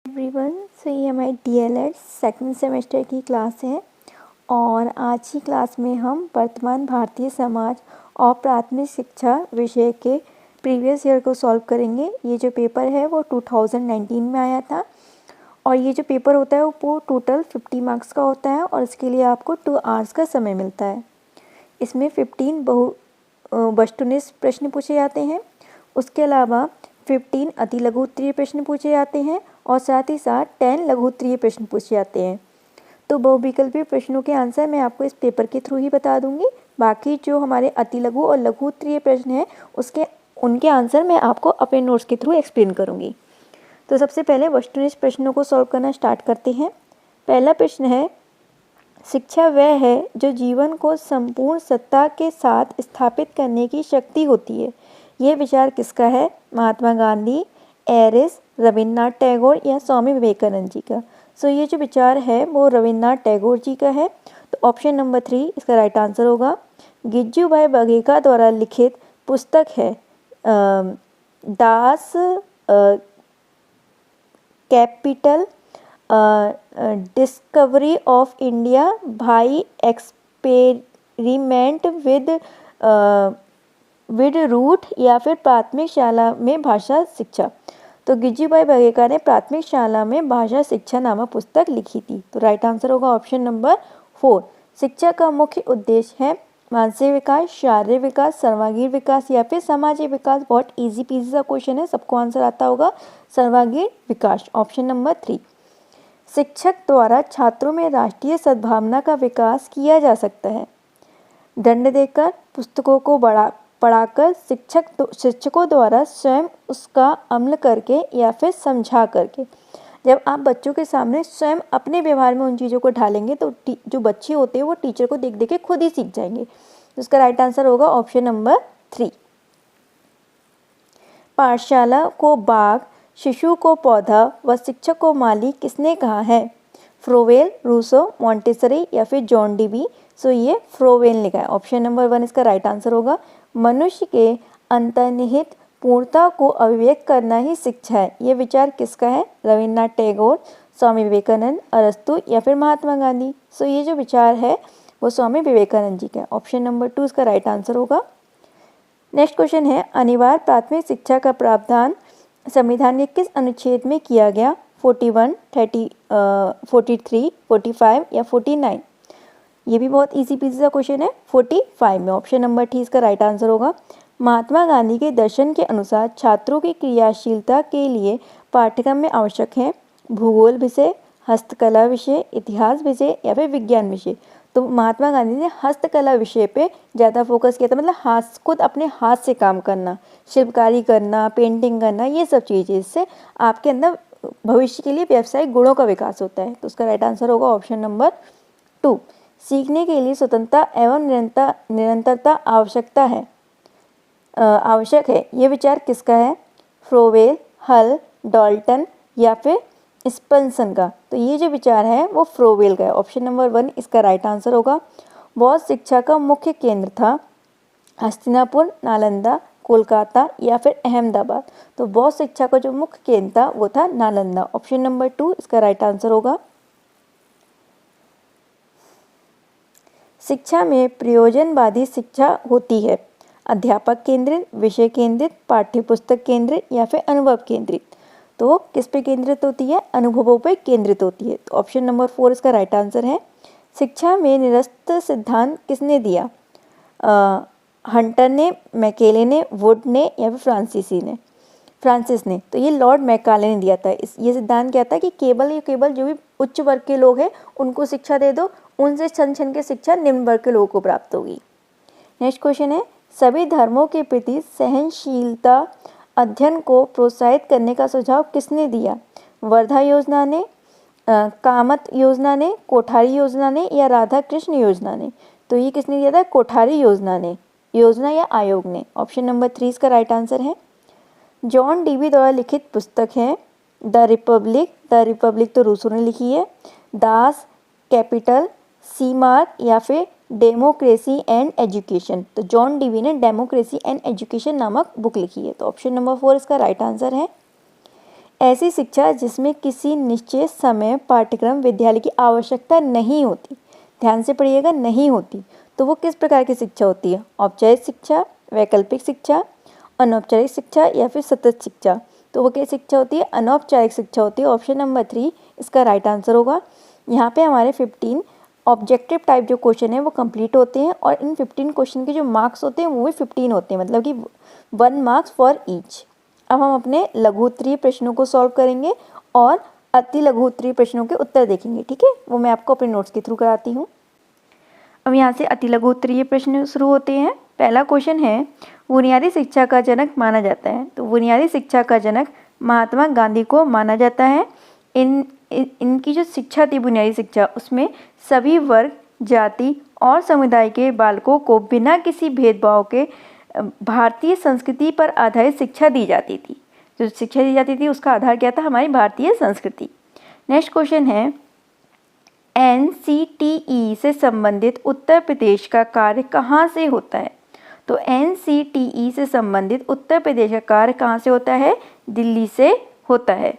Everyone, सो ये हमारी DElEd second semester की क्लास है और आज की क्लास में हम वर्तमान भारतीय समाज और प्राथमिक शिक्षा विषय के प्रीवियस ईयर को सॉल्व करेंगे। ये जो पेपर है वो 2019 में आया था और ये जो पेपर होता है वो टोटल 50 मार्क्स का होता है और इसके लिए आपको 2 आवर्स का समय मिलता है। इसमें 15 वस्तुनिष्ठ प्रश्न पूछे जाते हैं। उसके अलावा 15 अति लघु उत्तरीय प्रश्न पूछे जाते हैं और साथ ही साथ 10 लघु उत्तरीय प्रश्न पूछे जाते हैं। तो बहुविकल्पीय प्रश्नों के आंसर मैं आपको इस पेपर के थ्रू ही बता दूंगी। बाकी जो हमारे अति लघु और लघु उत्तरीय प्रश्न हैं उनके आंसर मैं आपको अपने नोट्स के थ्रू एक्सप्लेन करूंगी। तो सबसे पहले वस्तुनिष्ठ प्रश्नों को सॉल्व करना स्टार्ट करते हैं। पहला प्रश्न है, शिक्षा वह है जो जीवन को संपूर्ण सत्ता के साथ स्थापित करने की शक्ति होती है। ये विचार किसका है? महात्मा गांधी, एरिस, रविन्द्रनाथ टैगोर या स्वामी विवेकानंद जी का। सो ये जो विचार है वो रविन्द्रनाथ टैगोर जी का है। तो ऑप्शन नंबर 3 इसका राइट आंसर होगा। गिज्जू भाई बघेला द्वारा लिखित पुस्तक है Das Kapital Discovery of India my experiment with truth या फिर प्राथमिक शाला में भाषा शिक्षा। तो गिज्जूभाई बघेला ने प्राथमिक शाला में भाषा शिक्षा नामक पुस्तक लिखी थी। तो राइट आंसर होगा ऑप्शन नंबर 4। शिक्षा का मुख्य उद्देश्य है मानसिक विकास, शारीरिक विकास, सर्वांगीण विकास या फिर सामाजिक विकास। बहुत इजी पीजी सा क्वेश्चन है, सबको आंसर आता होगा। सर्वांगीण विकास, ऑप्शन नंबर 3। शिक्षक द्वारा छात्रों में राष्ट्रीय सद्भावना का विकास किया जा सकता है दंड देकर, पुस्तकों को पढ़ाकर, शिक्षकों द्वारा स्वयं उसका अमल करके या फिर समझा करके। जब आप बच्चों के सामने स्वयं अपने व्यवहार में उन चीज़ों को ढालेंगे तो जो बच्चे होते हैं वो टीचर को देख देख के खुद ही सीख जाएंगे। तो इसका राइट आंसर होगा ऑप्शन नंबर 3। पाठशाला को बाग, शिशु को पौधा व शिक्षक को माली किसने कहा है? फ्रोवेल, रूसो, मॉन्टेसरी या फिर जॉन डीवी। सो ये फ्रोवेल ने कहा। ऑप्शन नंबर 1 इसका राइट आंसर होगा। मनुष्य के अंतर्निहित पूर्णता को अभिव्यक्त करना ही शिक्षा है। ये विचार किसका है? रविन्द्रनाथ टैगोर, स्वामी विवेकानंद, अरस्तु या फिर महात्मा गांधी। सो ये जो विचार है वो स्वामी विवेकानंद जी का है। ऑप्शन नंबर 2 इसका राइट आंसर होगा। नेक्स्ट क्वेश्चन है, अनिवार्य प्राथमिक शिक्षा का प्रावधान संविधान के किस अनुच्छेद में किया गया? 41, 30, 43, 45 या 49। ये भी बहुत इजी पीजी सा क्वेश्चन है। 45 में ऑप्शन नंबर 3 इसका राइट आंसर होगा। महात्मा गांधी के दर्शन के अनुसार छात्रों की क्रियाशीलता के लिए पाठ्यक्रम में आवश्यक है भूगोल विषय, हस्तकला विषय, इतिहास विषय या फिर विज्ञान विषय। तो महात्मा गांधी ने हस्तकला विषय पे ज़्यादा फोकस किया था, मतलब खुद अपने हाथ से काम करना, शिल्पकारी करना, पेंटिंग करना, ये सब चीज़ें, इससे आपके अंदर भविष्य के लिए व्यावसायिक गुणों का विकास होता है। तो उसका राइट आंसर होगा ऑप्शन नंबर 2। सीखने के लिए स्वतंत्रता एवं निरंतरता आवश्यक है। ये विचार किसका है? फ्रोवेल, हल, डाल्टन या फिर स्पेंसन का। तो ये जो विचार है वो फ्रोवेल का है। ऑप्शन नंबर 1 इसका राइट आंसर होगा। बौद्ध शिक्षा का मुख्य केंद्र था हस्तिनापुर, नालंदा, कोलकाता या फिर अहमदाबाद। तो बौद्ध शिक्षा का जो मुख्य केंद्र था वो था नालंदा। ऑप्शन नंबर 2 इसका राइट आंसर होगा। शिक्षा में प्रयोजनवादी शिक्षा होती है अध्यापक केंद्रित, विषय केंद्रित, पाठ्यपुस्तक केंद्रित या फिर अनुभव केंद्रित। तो किस पे केंद्रित होती है? अनुभवों पे केंद्रित होती है। तो ऑप्शन नंबर 4 इसका राइट आंसर है। शिक्षा में निरस्त सिद्धांत किसने दिया? हंटर ने, मैकेले ने, वुड ने या फिर फ्रांसिस ने। तो ये लॉर्ड मैकाले ने दिया था। ये सिद्धांत क्या था कि केवल जो भी उच्च वर्ग के लोग हैं उनको शिक्षा दे दो, उनसे छन के शिक्षा निम्न वर्ग के लोगों को प्राप्त होगी। नेक्स्ट क्वेश्चन है, सभी धर्मों के प्रति सहनशीलता अध्ययन को प्रोत्साहित करने का सुझाव किसने दिया? वर्धा योजना ने, कामत योजना ने, कोठारी योजना ने या राधा कृष्ण योजना ने। तो ये किसने दिया था? कोठारी योजना ने, योजना या आयोग ने। ऑप्शन नंबर 3 इसका राइट आंसर है। जॉन डीवी द्वारा लिखित पुस्तक है द रिपब्लिक तो रूसो ने लिखी है। दास कैपिटल, सी मार्क या फिर डेमोक्रेसी एंड एजुकेशन। तो जॉन डीवी ने डेमोक्रेसी एंड एजुकेशन नामक बुक लिखी है। तो ऑप्शन नंबर 4 इसका राइट आंसर है। ऐसी शिक्षा जिसमें किसी निश्चित समय पाठ्यक्रम विद्यालय की आवश्यकता नहीं होती। ध्यान से पढ़िएगा, नहीं होती। तो वो किस प्रकार की शिक्षा होती है? औपचारिक शिक्षा, वैकल्पिक शिक्षा, अनौपचारिक शिक्षा या फिर सतत शिक्षा। तो वो क्या शिक्षा होती है? अनौपचारिक शिक्षा होती है। ऑप्शन नंबर 3 इसका राइट आंसर होगा। यहाँ पे हमारे 15 ऑब्जेक्टिव टाइप जो क्वेश्चन है वो कंप्लीट होते हैं और इन 15 क्वेश्चन के जो मार्क्स होते हैं वो भी 15 होते हैं, मतलब कि 1 मार्क्स फॉर ईच। अब हम अपने लघु उत्तरीय प्रश्नों को सॉल्व करेंगे और अति लघु उत्तरीय प्रश्नों के उत्तर देखेंगे, ठीक है? वो मैं आपको अपने नोट्स के थ्रू कराती हूँ। अब यहाँ से अति लघु उत्तरीय प्रश्न शुरू होते हैं। पहला क्वेश्चन है, बुनियादी शिक्षा का जनक माना जाता है। तो बुनियादी शिक्षा का जनक महात्मा गांधी को माना जाता है। इनकी जो शिक्षा थी बुनियादी शिक्षा, उसमें सभी वर्ग, जाति और समुदाय के बालकों को बिना किसी भेदभाव के भारतीय संस्कृति पर आधारित शिक्षा दी जाती थी। जो शिक्षा दी जाती थी उसका आधार क्या था? हमारी भारतीय संस्कृति। नेक्स्ट क्वेश्चन है, NCTE से संबंधित उत्तर प्रदेश का कार्य कहाँ से होता है? तो NCTE से संबंधित उत्तर प्रदेश का कार्य कहाँ से होता है? दिल्ली से होता है।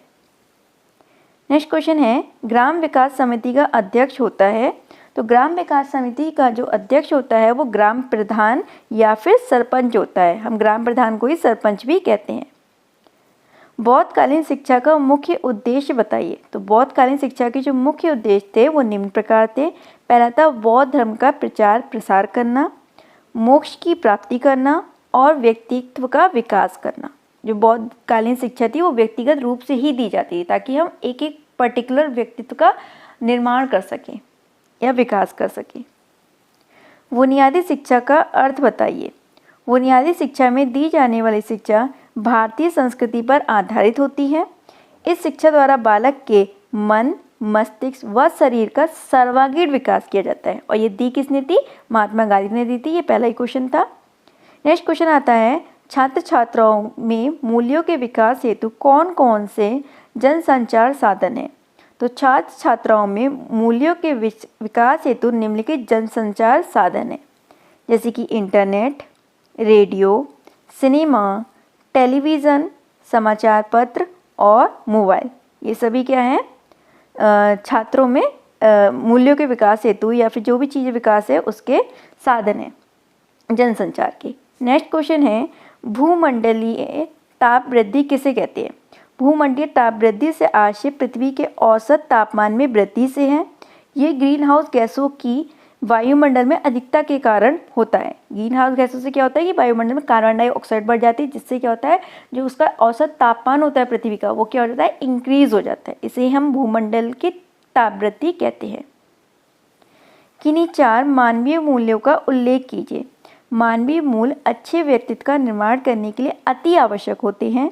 नेक्स्ट क्वेश्चन है, ग्राम विकास समिति का अध्यक्ष होता है। तो ग्राम विकास समिति का जो अध्यक्ष होता है वो ग्राम प्रधान या फिर सरपंच होता है। हम ग्राम प्रधान को ही सरपंच भी कहते हैं। बौद्धकालीन शिक्षा का मुख्य उद्देश्य बताइए। तो बौद्धकालीन शिक्षा के जो मुख्य उद्देश्य थे वो निम्न प्रकार थे। पहला था बौद्ध धर्म का प्रचार प्रसार करना, मोक्ष की प्राप्ति करना और व्यक्तित्व का विकास करना। जो बौद्धकालीन शिक्षा थी वो व्यक्तिगत रूप से ही दी जाती है ताकि हम एक एक पर्टिकुलर व्यक्तित्व का निर्माण कर सकें या विकास कर सकें। बुनियादी शिक्षा का अर्थ बताइए। बुनियादी शिक्षा में दी जाने वाली शिक्षा भारतीय संस्कृति पर आधारित होती है। इस शिक्षा द्वारा बालक के मन, मस्तिष्क व शरीर का सर्वांगीण विकास किया जाता है। और ये दी किसने थी? महात्मा गांधी ने दी थी। ये पहला ही क्वेश्चन था। नेक्स्ट क्वेश्चन आता है, छात्र छात्राओं में मूल्यों के विकास हेतु कौन कौन से जनसंचार साधन हैं? तो छात्र छात्राओं में मूल्यों के विकास हेतु निम्नलिखित जनसंचार साधन हैं, जैसे कि इंटरनेट, रेडियो, सिनेमा, टेलीविज़न, समाचार पत्र और मोबाइल। ये सभी क्या हैं? छात्रों में मूल्यों के विकास हेतु या फिर जो भी चीज़ विकास है उसके साधन हैं जनसंचार के। नेक्स्ट क्वेश्चन है, भूमंडलीय ताप वृद्धि किसे कहते हैं? भूमंडलीय ताप वृद्धि से आशय पृथ्वी के औसत तापमान में वृद्धि से है। ये ग्रीन हाउस गैसों की वायुमंडल में अधिकता के कारण होता है। ग्रीन हाउस गैसों से क्या होता है कि वायुमंडल में कार्बन डाइऑक्साइड बढ़ जाती है, जिससे क्या होता है जो उसका औसत तापमान होता है पृथ्वी का वो क्या हो जाता है? इंक्रीज हो जाता है। इसे हम भूमंडल की ताप वृद्धि कहते हैं। किन्हीं 4 मानवीय मूल्यों का उल्लेख कीजिए। मानवीय मूल्य अच्छे व्यक्तित्व का निर्माण करने के लिए अति आवश्यक होते हैं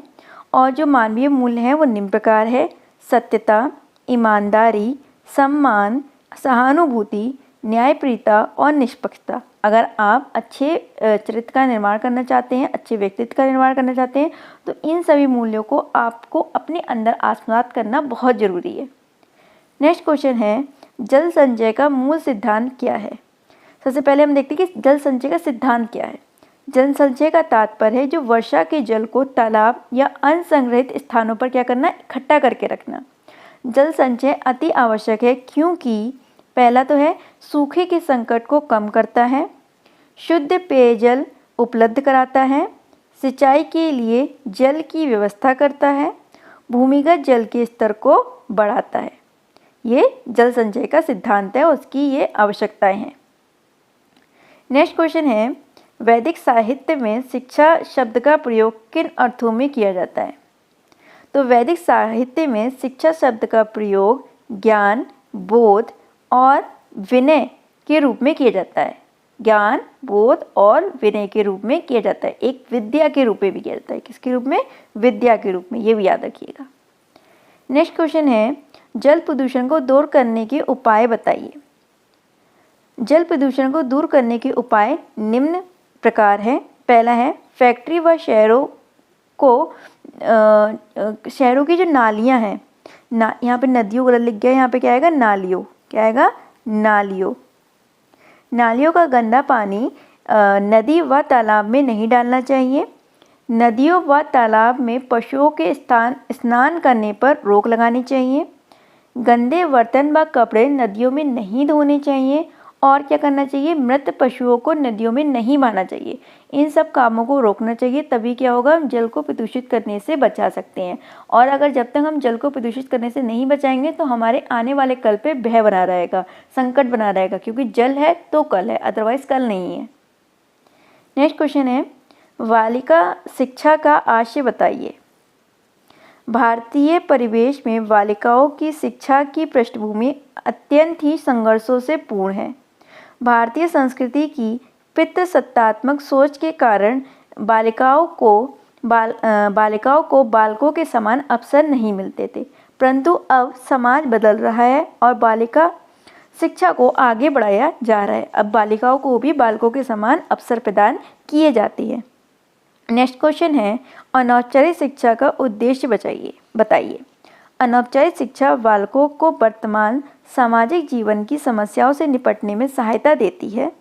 और जो मानवीय मूल्य हैं वो निम्न प्रकार है: सत्यता, ईमानदारी, सम्मान, सहानुभूति, न्यायप्रियता और निष्पक्षता। अगर आप अच्छे चरित्र का निर्माण करना चाहते हैं, अच्छे व्यक्तित्व का निर्माण करना चाहते हैं तो इन सभी मूल्यों को आपको अपने अंदर आत्मसात करना बहुत ज़रूरी है। नेक्स्ट क्वेश्चन है, जल संचय का मूल सिद्धांत क्या है? सबसे पहले हम देखते हैं कि जल संचय का सिद्धांत क्या है। जल संचय का तात्पर्य है जो वर्षा के जल को तालाब या अनसंग्रहित स्थानों पर क्या करना? इकट्ठा करके रखना। जल संचय अति आवश्यक है क्योंकि पहला तो है सूखे के संकट को कम करता है, शुद्ध पेयजल उपलब्ध कराता है, सिंचाई के लिए जल की व्यवस्था करता है, भूमिगत जल के स्तर को बढ़ाता है। ये जल संचय का सिद्धांत है, उसकी ये आवश्यकताएं हैं। नेक्स्ट क्वेश्चन है, वैदिक साहित्य में शिक्षा शब्द का प्रयोग किन अर्थों में किया जाता है? तो वैदिक साहित्य में शिक्षा शब्द का प्रयोग ज्ञान, बोध और विनय के रूप में किया जाता है। ज्ञान, बोध और विनय के रूप में किया जाता है। एक विद्या के रूप में भी किया जाता है। किसके रूप में? विद्या के रूप में। ये भी याद रखिएगा। नेक्स्ट क्वेश्चन है, जल प्रदूषण को दूर करने के उपाय बताइए। जल प्रदूषण को दूर करने के उपाय निम्न प्रकार हैं। पहला है फैक्ट्री व शहरों की जो नालियां हैं, यहाँ पे नदियों गलत लिख गया, यहाँ पे क्या आएगा? नालियों। क्या आएगा? नालियों। नालियों का गंदा पानी नदी व तालाब में नहीं डालना चाहिए। नदियों व तालाब में पशुओं के स्नान करने पर रोक लगानी चाहिए। गंदे बर्तन व कपड़े नदियों में नहीं धोने चाहिए। और क्या करना चाहिए, मृत पशुओं को नदियों में नहीं बहाना चाहिए। इन सब कामों को रोकना चाहिए, तभी क्या होगा, हम जल को प्रदूषित करने से बचा सकते हैं। और अगर जब तक हम जल को प्रदूषित करने से नहीं बचाएंगे तो हमारे आने वाले कल पे भय बना रहेगा, संकट बना रहेगा, क्योंकि जल है तो कल है, अदरवाइज कल नहीं है। नेक्स्ट क्वेश्चन है, बालिका शिक्षा का आशय बताइए। भारतीय परिवेश में बालिकाओं की शिक्षा की पृष्ठभूमि अत्यंत ही संघर्षों से पूर्ण है। भारतीय संस्कृति की पितृसत्तात्मक सोच के कारण बालिकाओं को बालकों के समान अवसर नहीं मिलते थे, परंतु अब समाज बदल रहा है और बालिका शिक्षा को आगे बढ़ाया जा रहा है। अब बालिकाओं को भी बालकों के समान अवसर प्रदान किए जाते हैं। नेक्स्ट क्वेश्चन है, अनौपचारिक शिक्षा का उद्देश्य बताइए। अनौपचारिक शिक्षा बालकों को वर्तमान सामाजिक जीवन की समस्याओं से निपटने में सहायता देती है।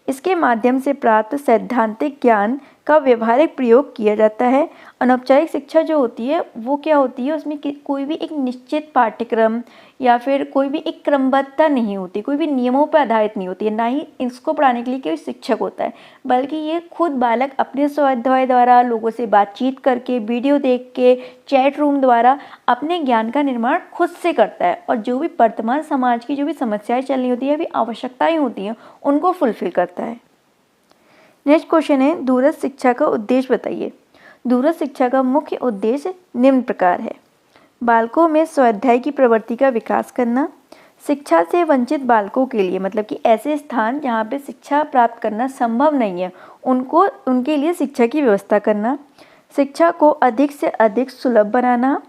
इसके माध्यम से प्राप्त सैद्धांतिक ज्ञान का व्यवहारिक प्रयोग किया जाता है। अनौपचारिक शिक्षा जो होती है वो क्या होती है, उसमें कोई भी एक निश्चित पाठ्यक्रम या फिर कोई भी एक क्रमबद्धता नहीं होती, कोई भी नियमों पर आधारित नहीं होती है, ना ही इसको पढ़ाने के लिए कोई शिक्षक होता है, बल्कि ये खुद बालक अपने स्वाध्याय द्वारा, लोगों से बातचीत करके, वीडियो देख के, चैट रूम द्वारा अपने ज्ञान का निर्माण खुद से करता है। और जो भी वर्तमान समाज की जो भी समस्याएं चल रही होती है, भी आवश्यकताएं होती हैं, उनको फुलफिल करता है। नेक्स्ट क्वेश्चन है, दूरस्थ शिक्षा का उद्देश्य बताइए। दूरस्थ शिक्षा का मुख्य उद्देश्य निम्न प्रकार है। बालकों में स्वाध्याय की प्रवृत्ति का विकास करना, शिक्षा से वंचित बालकों के लिए, मतलब कि ऐसे स्थान जहाँ पे शिक्षा प्राप्त करना संभव नहीं है, उनके लिए शिक्षा की व्यवस्था करना, शिक्षा को अधिक से अधिक सुलभ बनाना,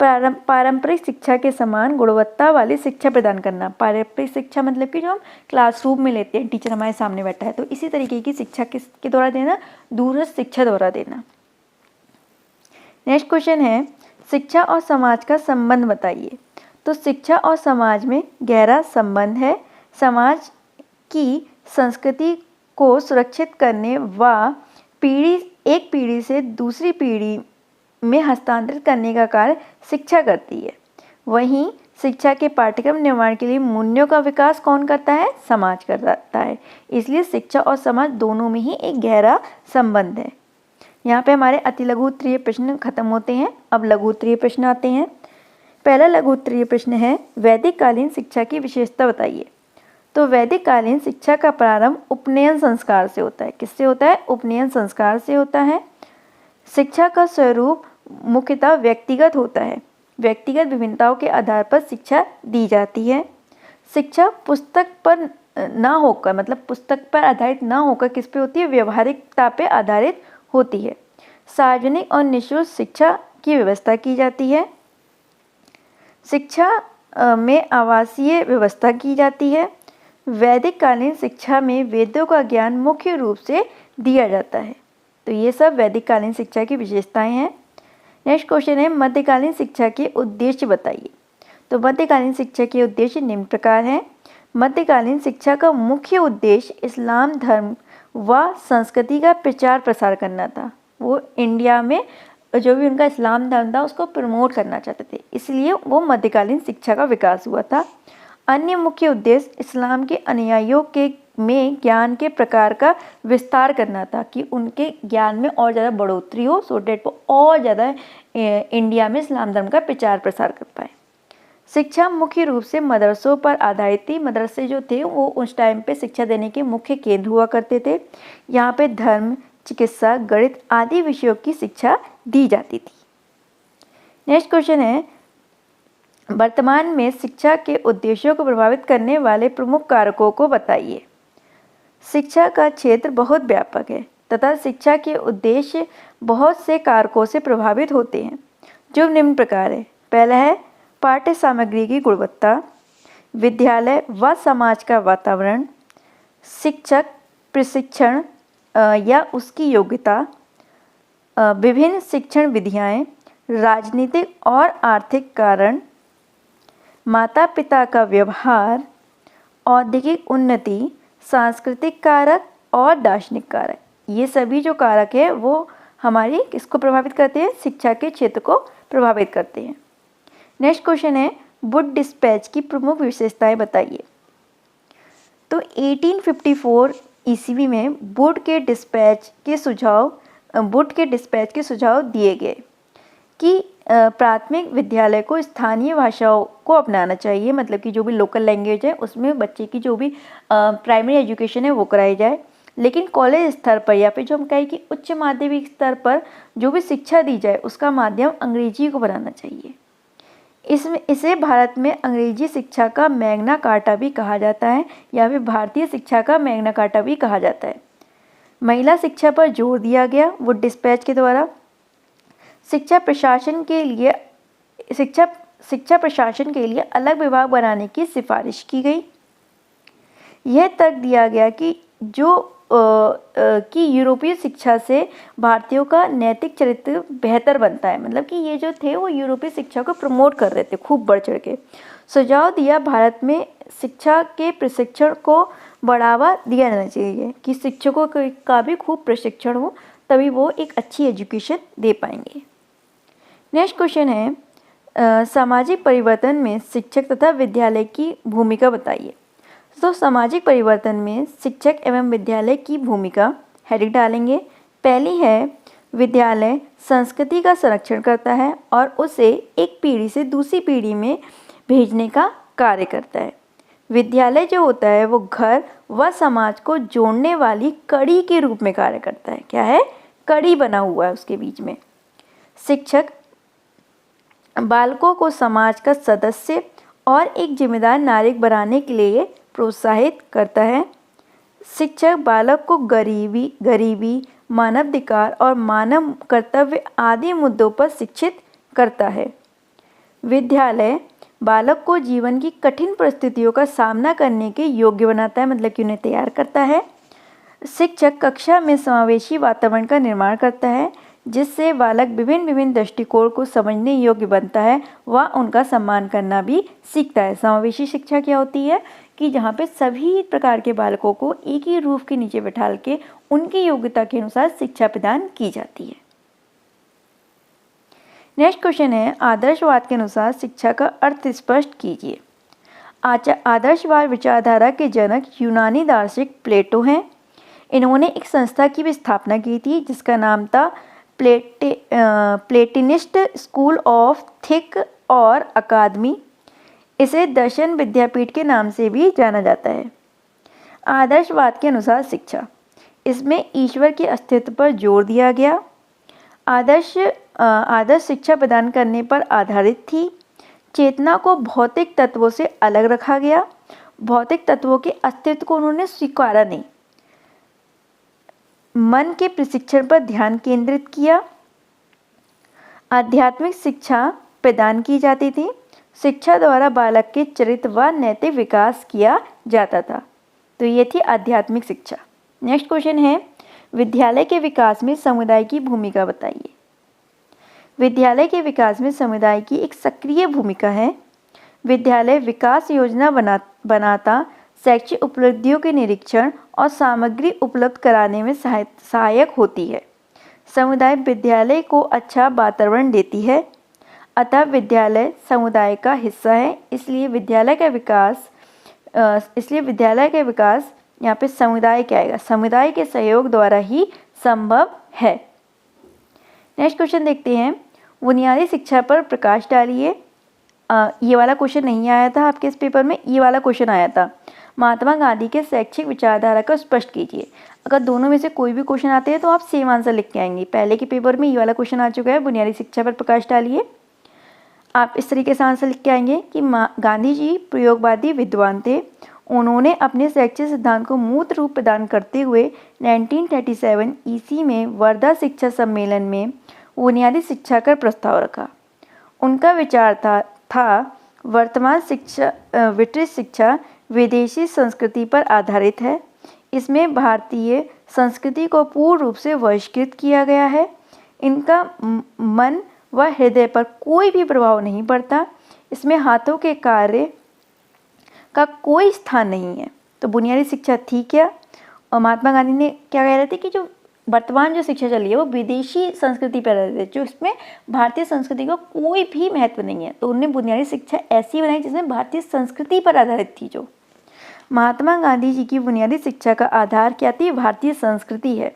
पारंपरिक शिक्षा के समान गुणवत्ता वाली शिक्षा प्रदान करना। पारंपरिक शिक्षा मतलब कि जो हम क्लासरूम में लेते हैं, टीचर हमारे सामने बैठा है, तो इसी तरीके की शिक्षा किसके द्वारा देना, दूरस्थ शिक्षा द्वारा देना। नेक्स्ट क्वेश्चन है, शिक्षा और समाज का संबंध बताइए। तो शिक्षा और समाज में गहरा संबंध है। समाज की संस्कृति को सुरक्षित करने व एक पीढ़ी से दूसरी पीढ़ी में हस्तांतरित करने का कार्य शिक्षा करती है। वहीं शिक्षा के पाठ्यक्रम निर्माण के लिए मूल्यों का विकास कौन करता है, समाज करता है। इसलिए शिक्षा और समाज दोनों में ही एक गहरा संबंध है। यहाँ पे हमारे अति लघु उत्तरीय प्रश्न खत्म होते हैं। अब लघु उत्तरीय प्रश्न आते हैं। पहला लघु उत्तरीय प्रश्न है, वैदिक कालीन शिक्षा की विशेषता बताइए। तो वैदिक कालीन शिक्षा का प्रारंभ उपनयन संस्कार से होता है। किससे होता है, उपनयन संस्कार से होता है। शिक्षा का स्वरूप मुख्यतः व्यक्तिगत होता है। व्यक्तिगत विभिन्नताओं के आधार पर शिक्षा दी जाती है। शिक्षा पुस्तक पर ना होकर, मतलब पुस्तक पर आधारित ना होकर किस पे होती है, व्यवहारिकता पे आधारित होती है। सार्वजनिक और निःशुल्क शिक्षा की व्यवस्था की जाती है। शिक्षा में आवासीय व्यवस्था की जाती है। वैदिक कालीन शिक्षा में वेदों का ज्ञान मुख्य रूप से दिया जाता है। तो ये सब वैदिक कालीन शिक्षा की विशेषताएं हैं। नेक्स्ट क्वेश्चन है, मध्यकालीन शिक्षा के उद्देश्य बताइए। तो मध्यकालीन शिक्षा के उद्देश्य निम्न प्रकार हैं। मध्यकालीन शिक्षा का मुख्य उद्देश्य इस्लाम धर्म व संस्कृति का प्रचार प्रसार करना था। वो इंडिया में जो भी उनका इस्लाम धर्म था उसको प्रमोट करना चाहते थे, इसलिए वो मध्यकालीन शिक्षा का विकास हुआ था। अन्य मुख्य उद्देश्य इस्लाम के अनुयायियों में ज्ञान के प्रकार का विस्तार करना था कि उनके ज्ञान में और ज़्यादा बढ़ोतरी हो, सो डेट वो और ज़्यादा इंडिया में इस्लाम धर्म का प्रचार प्रसार कर पाए। शिक्षा मुख्य रूप से मदरसों पर आधारित थी। मदरसे जो थे वो उस टाइम पे शिक्षा देने के मुख्य केंद्र हुआ करते थे। यहाँ पे धर्म, चिकित्सा, गणित आदि विषयों की शिक्षा दी जाती थी। नेक्स्ट क्वेश्चन है, वर्तमान में शिक्षा के उद्देश्यों को प्रभावित करने वाले प्रमुख कारकों को बताइए। शिक्षा का क्षेत्र बहुत व्यापक है तथा शिक्षा के उद्देश्य बहुत से कारकों से प्रभावित होते हैं, जो निम्न प्रकार है। पहला है पाठ्य सामग्री की गुणवत्ता, विद्यालय व समाज का वातावरण, शिक्षक प्रशिक्षण या उसकी योग्यता, विभिन्न शिक्षण विधियाँ, राजनीतिक और आर्थिक कारण, माता पिता का व्यवहार, औद्योगिक उन्नति, सांस्कृतिक कारक और दार्शनिक कारक। ये सभी जो कारक है वो हमारी किसको प्रभावित करते हैं? शिक्षा के क्षेत्र को प्रभावित करते हैं। नेक्स्ट क्वेश्चन है वुड डिस्पैच की प्रमुख विशेषताएं बताइए। तो 1854 ईस्वी में वुड के डिस्पैच के सुझाव दिए गए कि प्राथमिक विद्यालय को स्थानीय भाषाओं को अपनाना चाहिए, मतलब कि जो भी लोकल लैंग्वेज है उसमें बच्चे की जो भी प्राइमरी एजुकेशन है वो कराई जाए, लेकिन कॉलेज स्तर पर या फिर जो हम कहें कि उच्च माध्यमिक स्तर पर जो भी शिक्षा दी जाए उसका माध्यम अंग्रेजी को बनाना चाहिए। इसे भारत में अंग्रेजी शिक्षा का मैग्ना कार्टा भी कहा जाता है या फिर भारतीय शिक्षा का मैग्ना कार्टा भी कहा जाता है। महिला शिक्षा पर जोर दिया गया वुड डिस्पैच के द्वारा। शिक्षा प्रशासन के लिए अलग विभाग बनाने की सिफारिश की गई। यह तर्क दिया गया कि यूरोपीय शिक्षा से भारतीयों का नैतिक चरित्र बेहतर बनता है, मतलब कि ये जो थे वो यूरोपीय शिक्षा को प्रमोट कर रहे थे खूब बढ़ चढ़ के। सुझाव दिया भारत में शिक्षा के प्रशिक्षण को बढ़ावा दिया जाना चाहिए कि शिक्षकों का भी खूब प्रशिक्षण हो, तभी वो एक अच्छी एजुकेशन दे पाएंगे। नेक्स्ट क्वेश्चन है सामाजिक परिवर्तन में शिक्षक तथा विद्यालय की भूमिका बताइए। तो सामाजिक परिवर्तन में शिक्षक एवं विद्यालय की भूमिका हेडिंग डालेंगे। पहली है विद्यालय संस्कृति का संरक्षण करता है और उसे एक पीढ़ी से दूसरी पीढ़ी में भेजने का कार्य करता है। विद्यालय जो होता है वो घर व समाज को जोड़ने वाली कड़ी के रूप में कार्य करता है। क्या है? कड़ी बना हुआ है उसके बीच में। शिक्षक बालकों को समाज का सदस्य और एक जिम्मेदार नागरिक बनाने के लिए प्रोत्साहित करता है। शिक्षक बालक को गरीबी, मानवाधिकार और मानव कर्तव्य आदि मुद्दों पर शिक्षित करता है। विद्यालय बालक को जीवन की कठिन परिस्थितियों का सामना करने के योग्य बनाता है, मतलब कि उन्हें तैयार करता है। शिक्षक कक्षा में समावेशी वातावरण का निर्माण करता है जिससे बालक विभिन्न दृष्टिकोण को समझने योग्य बनता है व उनका सम्मान करना भी सीखता है। समावेशी शिक्षा क्या होती है कि जहाँ पे सभी प्रकार के बालकों को एक ही रूफ के नीचे बैठा के उनकी योग्यता के अनुसार शिक्षा प्रदान की जाती है। नेक्स्ट क्वेश्चन है आदर्शवाद के अनुसार शिक्षा का अर्थ स्पष्ट कीजिए। आदर्शवाद विचारधारा के जनक यूनानी दार्शनिक प्लेटो हैं। इन्होंने एक संस्था की भी स्थापना की थी जिसका नाम था प्लेटिनिस्ट स्कूल ऑफ थिक और अकादमी। इसे दर्शन विद्यापीठ के नाम से भी जाना जाता है। आदर्शवाद के अनुसार शिक्षा, इसमें ईश्वर के अस्तित्व पर जोर दिया गया। आदर्श शिक्षा प्रदान करने पर आधारित थी। चेतना को भौतिक तत्वों से अलग रखा गया। भौतिक तत्वों के अस्तित्व को उन्होंने स्वीकारा नहीं। मन के प्रशिक्षण पर ध्यान केंद्रित किया। आध्यात्मिक शिक्षा प्रदान की जाती थी। शिक्षा द्वारा बालक के चरित्र व नैतिक विकास किया जाता था। तो ये थी आध्यात्मिक शिक्षा। नेक्स्ट क्वेश्चन है विद्यालय के विकास में समुदाय की भूमिका बताइए। विद्यालय के विकास में समुदाय की एक सक्रिय भूमिका है। विद्यालय विकास योजना बनाता, शैक्षिक उपलब्धियों के निरीक्षण और सामग्री उपलब्ध कराने में सहायक होती है। समुदाय विद्यालय को अच्छा वातावरण देती है, अतः विद्यालय समुदाय का हिस्सा है। इसलिए विद्यालय का विकास यहाँ पे समुदाय क्या आएगा? समुदाय के सहयोग द्वारा ही संभव है। नेक्स्ट क्वेश्चन देखते हैं बुनियादी शिक्षा पर प्रकाश डालिए। ये वाला क्वेश्चन नहीं आया था आपके इस पेपर में, ये वाला क्वेश्चन आया था। महात्मा गांधी के शैक्षिक विचारधारा को स्पष्ट कीजिए। अगर दोनों में से कोई भी क्वेश्चन आते हैं तो आप सेम आंसर लिख के आएंगे। पहले के पेपर में ये वाला क्वेश्चन आ चुका है, बुनियादी शिक्षा पर प्रकाश डालिए। आप इस तरीके से आंसर लिख के आएंगे कि गांधी जी प्रयोगवादी विद्वान थे। उन्होंने अपने शैक्षिक सिद्धांत को मूर्त रूप प्रदान करते हुए 1937 ईस्वी में वर्धा शिक्षा सम्मेलन में बुनियादी शिक्षा का प्रस्ताव रखा। उनका विचार था वर्तमान शिक्षा ब्रिटिश शिक्षा विदेशी संस्कृति पर आधारित है। इसमें भारतीय संस्कृति को पूर्ण रूप से बहिष्कृत किया गया है। इनका मन व हृदय पर कोई भी प्रभाव नहीं पड़ता। इसमें हाथों के कार्य का कोई स्थान नहीं है। तो बुनियादी शिक्षा थी क्या? और महात्मा गांधी ने क्या कह रहे थे कि जो वर्तमान जो शिक्षा चली है वो विदेशी संस्कृति पर आधारित है, जो इसमें भारतीय संस्कृति का कोई भी महत्व नहीं है। तो उन्होंने बुनियादी शिक्षा ऐसी बनाई जिसमें भारतीय संस्कृति पर आधारित थी। जो महात्मा गांधी जी की बुनियादी शिक्षा का आधार क्या थी? भारतीय संस्कृति है।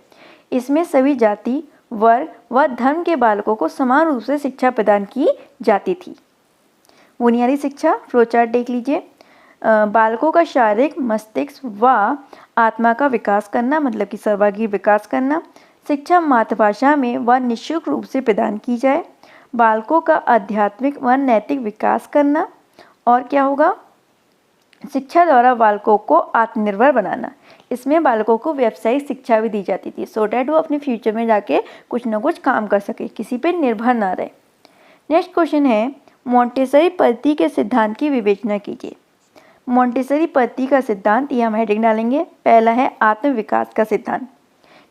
इसमें सभी जाति, वर्ग व धर्म के बालकों को समान रूप से शिक्षा प्रदान की जाती थी। बुनियादी शिक्षा फ्लोचार्ट देख लीजिए। बालकों का शारीरिक, मस्तिष्क व आत्मा का विकास करना, मतलब कि सर्वांगीण विकास करना। शिक्षा मातृभाषा में व निःशुल्क रूप से प्रदान की जाए। बालकों का आध्यात्मिक व नैतिक विकास करना। और क्या होगा? शिक्षा द्वारा बालकों को आत्मनिर्भर बनाना। इसमें बालकों को व्यावसायिक शिक्षा भी दी जाती थी, सो डैट वो अपने फ्यूचर में जाके कुछ ना कुछ काम कर सके, किसी पे निर्भर ना रहे। नेक्स्ट क्वेश्चन है, मॉन्टेसरी पद्धति के सिद्धांत की विवेचना कीजिए। मॉन्टेसरी पद्धति का सिद्धांत, ये हम हेडिंग डालेंगे। पहला है आत्म विकास का सिद्धांत।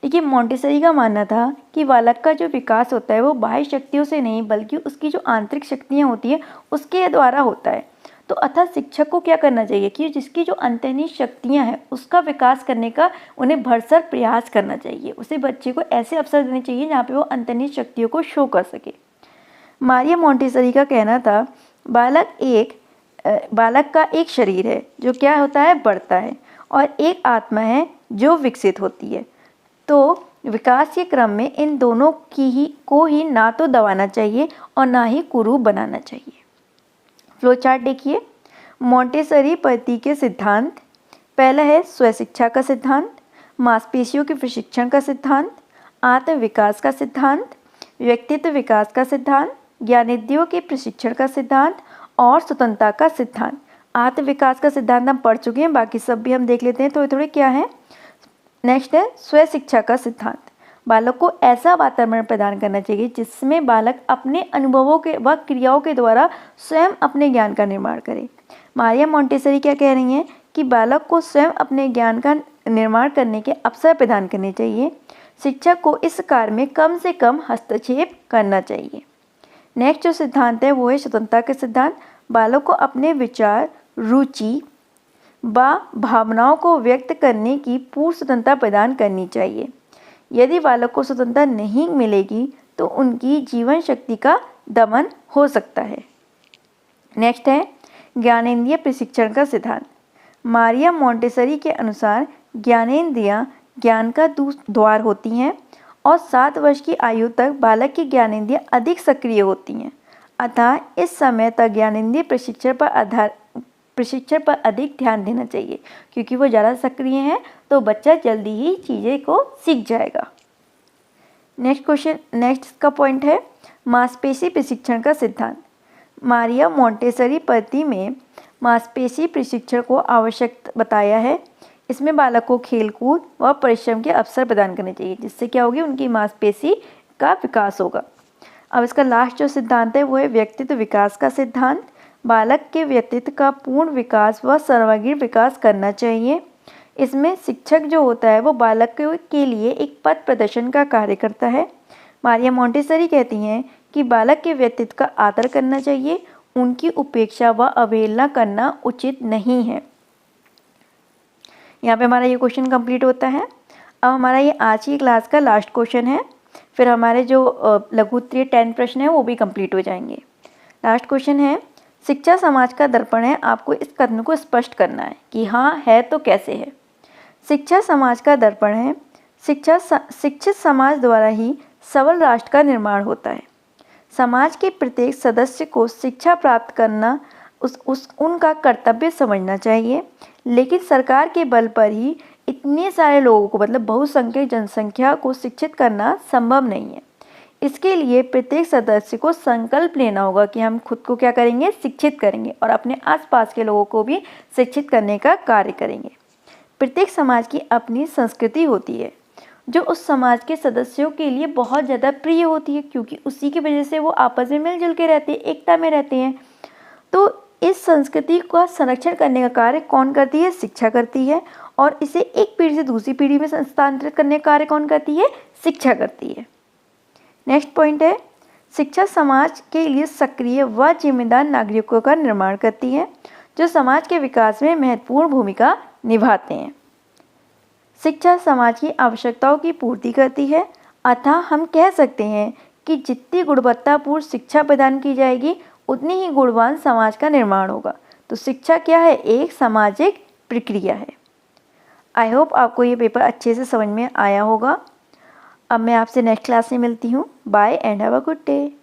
देखिए, मॉन्टेसरी का मानना था कि बालक का जो विकास होता है वो बाह्य शक्तियों से नहीं, बल्कि उसकी जो आंतरिक शक्तियाँ होती हैं उसके द्वारा होता है। तो अतः शिक्षक को क्या करना चाहिए कि जिसकी जो अंतर्निहित शक्तियाँ हैं उसका विकास करने का उन्हें भरसक प्रयास करना चाहिए। उसे बच्चे को ऐसे अवसर देने चाहिए जहाँ पे वो अंतर्निहित शक्तियों को शो कर सके। मारिया मॉन्टेसरी का कहना था, बालक का एक शरीर है जो क्या होता है? बढ़ता है, और एक आत्मा है जो विकसित होती है। तो विकास के क्रम में इन दोनों को ही ना तो दबाना चाहिए और ना ही कुरूप बनाना चाहिए। फ्लो चार्ट देखिए। मॉन्टेसरी पद्धति के सिद्धांत, पहला है स्वशिक्षा का सिद्धांत, मांसपेशियों के प्रशिक्षण का सिद्धांत, आत्म विकास का सिद्धांत, व्यक्तित्व विकास का सिद्धांत, ज्ञानेंद्रियों के प्रशिक्षण का सिद्धांत और स्वतंत्रता का सिद्धांत। आत्म विकास का सिद्धांत हम पढ़ चुके हैं, बाकी सब भी हम देख लेते हैं थोड़े थोड़े क्या है। नेक्स्ट है स्वशिक्षा का सिद्धांत। बालक को ऐसा वातावरण प्रदान करना चाहिए जिसमें बालक अपने अनुभवों के व क्रियाओं के द्वारा स्वयं अपने ज्ञान का निर्माण करे। मारिया मॉन्टेसरी क्या कह रही हैं कि बालक को स्वयं अपने ज्ञान का निर्माण करने के अवसर प्रदान करने चाहिए। शिक्षक को इस कार्य में कम से कम हस्तक्षेप करना चाहिए। नेक्स्ट जो सिद्धांत है वो है स्वतंत्रता के सिद्धांत। बालक को अपने विचार, रुचि व भावनाओं को व्यक्त करने की पूर्ण स्वतंत्रता प्रदान करनी चाहिए। यदि बालक को स्वतंत्रता नहीं मिलेगी तो उनकी जीवन शक्ति का दमन हो सकता है। नेक्स्ट है ज्ञानेंद्रिय प्रशिक्षण का सिद्धांत। मारिया मॉन्टेसरी के अनुसार ज्ञानेंद्रियां ज्ञान का द्वार होती हैं और 7 वर्ष की आयु तक बालक की ज्ञानेंद्रियां अधिक सक्रिय होती हैं। अतः इस समय तक ज्ञानेंद्रिय प्रशिक्षण पर अधिक ध्यान देना चाहिए, क्योंकि वो ज़्यादा सक्रिय हैं तो बच्चा जल्दी ही चीज़ें को सीख जाएगा। नेक्स्ट का पॉइंट है मांसपेशी प्रशिक्षण का सिद्धांत। मारिया मॉन्टेसरी पद्धति में मांसपेशी प्रशिक्षण को आवश्यक बताया है। इसमें बालक को खेलकूद व परिश्रम के अवसर प्रदान करने चाहिए, जिससे क्या होगी? उनकी मांसपेशी का विकास होगा। अब इसका लास्ट जो सिद्धांत है वो है व्यक्तित्व विकास का सिद्धांत। बालक के व्यक्तित्व का पूर्ण विकास व सर्वांगीण विकास करना चाहिए। इसमें शिक्षक जो होता है वो बालक के लिए एक पथ प्रदर्शन का कार्य करता है। मारिया मॉन्टेसरी कहती हैं कि बालक के व्यक्तित्व का आदर करना चाहिए, उनकी उपेक्षा व अवहेलना करना उचित नहीं है। यहाँ पे हमारा ये क्वेश्चन कंप्लीट होता है। अब हमारा ये आज की क्लास का लास्ट क्वेश्चन है, फिर हमारे जो लघु उत्तरीय 10 प्रश्न है वो भी कंप्लीट हो जाएंगे। लास्ट क्वेश्चन है, शिक्षा समाज का दर्पण है। आपको इस कथन को स्पष्ट करना है कि हाँ है तो कैसे है। शिक्षा समाज का दर्पण है। शिक्षित समाज द्वारा ही सबल राष्ट्र का निर्माण होता है। समाज के प्रत्येक सदस्य को शिक्षा प्राप्त करना उनका कर्तव्य समझना चाहिए, लेकिन सरकार के बल पर ही इतने सारे लोगों को, मतलब बहुसंख्यक जनसंख्या को शिक्षित करना संभव नहीं है। इसके लिए प्रत्येक सदस्य को संकल्प लेना होगा कि हम खुद को क्या करेंगे? शिक्षित करेंगे और अपने आसपास के लोगों को भी शिक्षित करने का कार्य करेंगे। प्रत्येक समाज की अपनी संस्कृति होती है जो उस समाज के सदस्यों के लिए बहुत ज़्यादा प्रिय होती है, क्योंकि उसी की वजह से वो आपस में मिलजुल के रहते हैं, एकता में रहते हैं। तो इस संस्कृति का संरक्षण करने का कार्य कौन करती है? शिक्षा करती है। और इसे एक पीढ़ी से दूसरी पीढ़ी में स्थानांतरित करने का कार्य कौन करती है? शिक्षा करती है। नेक्स्ट पॉइंट है, शिक्षा समाज के लिए सक्रिय व जिम्मेदार नागरिकों का निर्माण करती है जो समाज के विकास में महत्वपूर्ण भूमिका निभाते हैं। शिक्षा समाज की आवश्यकताओं की पूर्ति करती है, अतः हम कह सकते हैं कि जितनी गुणवत्तापूर्ण शिक्षा प्रदान की जाएगी उतनी ही गुणवान समाज का निर्माण होगा। तो शिक्षा क्या है? एक सामाजिक प्रक्रिया है। आई होप आपको ये पेपर अच्छे से समझ में आया होगा। अब मैं आपसे नेक्स्ट क्लास में मिलती हूँ। Bye and have a good day.